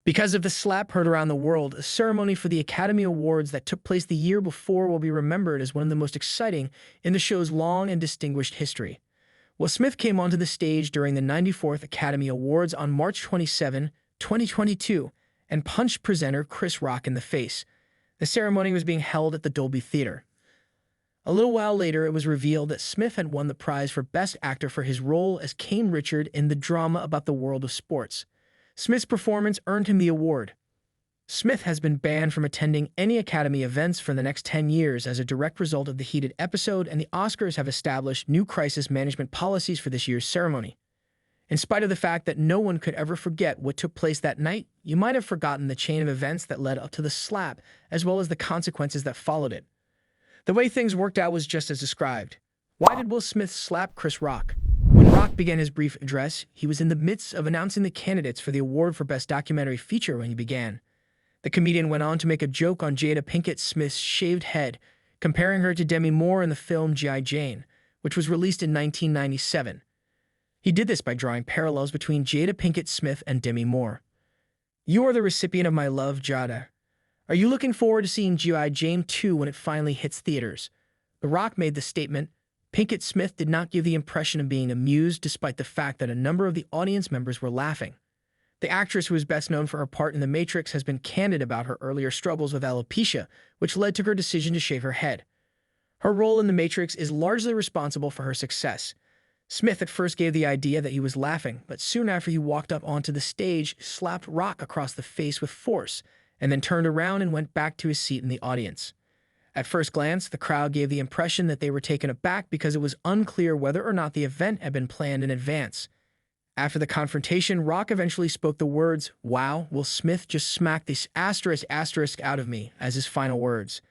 Because of the slap heard around the world, a ceremony for the Academy Awards that took place the year before will be remembered as one of the most exciting in the show's long and distinguished history. Will Smith came onto the stage during the 94th Academy Awards on March 27, 2022, and punched presenter Chris Rock in the face. The ceremony was being held at the Dolby Theater. A little while later, it was revealed that Smith had won the prize for Best Actor for his role as King Richard in the drama about the world of sports. Smith's performance earned him the award. Smith has been banned from attending any Academy events for the next 10 years as a direct result of the heated episode, and the Oscars have established new crisis management policies for this year's ceremony. In spite of the fact that no one could ever forget what took place that night, you might have forgotten the chain of events that led up to the slap, as well as the consequences that followed it. The way things worked out was just as described. Why did Will Smith slap Chris Rock? When Rock began his brief address, he was in the midst of announcing the candidates for the award for Best Documentary Feature when he began. The comedian went on to make a joke on Jada Pinkett Smith's shaved head, comparing her to Demi Moore in the film G.I. Jane, which was released in 1997. He did this by drawing parallels between Jada Pinkett Smith and Demi Moore. "You are the recipient of my love, Jada. Are you looking forward to seeing G.I. Jane 2 when it finally hits theaters?" The Rock made the statement. Pinkett Smith did not give the impression of being amused, despite the fact that a number of the audience members were laughing. The actress, who is best known for her part in The Matrix, has been candid about her earlier struggles with alopecia, which led to her decision to shave her head. Her role in The Matrix is largely responsible for her success. Smith at first gave the idea that he was laughing, but soon after he walked up onto the stage, slapped Rock across the face with force, and then turned around and went back to his seat in the audience. At first glance, the crowd gave the impression that they were taken aback because it was unclear whether or not the event had been planned in advance. After the confrontation, Rock eventually spoke the words, "Wow, Will Smith just smacked this asterisk out of me," as his final words.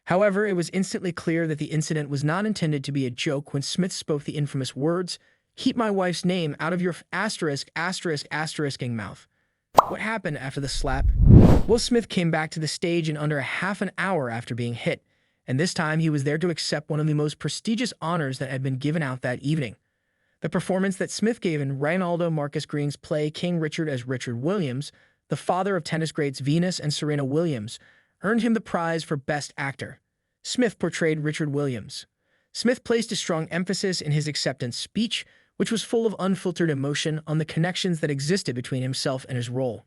However, it was instantly clear that the incident was not intended to be a joke when Smith spoke the infamous words, "Keep my wife's name out of your asterisking mouth." What happened after the slap? Will Smith came back to the stage in under a half an hour after being hit, and this time he was there to accept one of the most prestigious honors that had been given out that evening. The performance that Smith gave in Reinaldo Marcus Green's play King Richard as Richard Williams, the father of tennis greats Venus and Serena Williams, earned him the prize for Best Actor. Smith portrayed Richard Williams. Smith placed a strong emphasis in his acceptance speech, which was full of unfiltered emotion, on the connections that existed between himself and his role.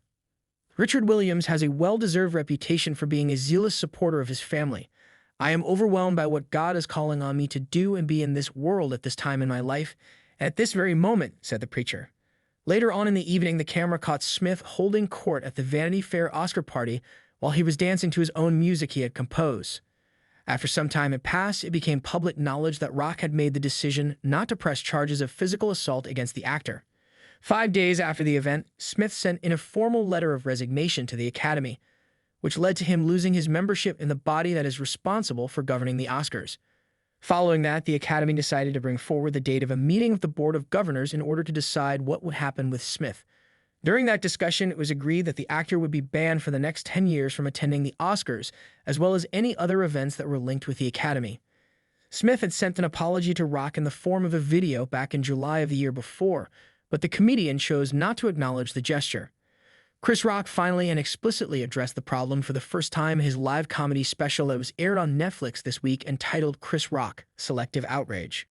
Richard Williams has a well-deserved reputation for being a zealous supporter of his family. "I am overwhelmed by what God is calling on me to do and be in this world at this time in my life, at this very moment," said the preacher. Later on in the evening, the camera caught Smith holding court at the Vanity Fair Oscar party while he was dancing to his own music he had composed. After some time had passed, it became public knowledge that Rock had made the decision not to press charges of physical assault against the actor. 5 days after the event, Smith sent in a formal letter of resignation to the Academy, which led to him losing his membership in the body that is responsible for governing the Oscars. Following that, the Academy decided to bring forward the date of a meeting of the Board of Governors in order to decide what would happen with Smith. During that discussion, it was agreed that the actor would be banned for the next 10 years from attending the Oscars, as well as any other events that were linked with the Academy. Smith had sent an apology to Rock in the form of a video back in July of the year before, but the comedian chose not to acknowledge the gesture. Chris Rock finally and explicitly addressed the problem for the first time in his live comedy special that was aired on Netflix this week, entitled Chris Rock: Selective Outrage.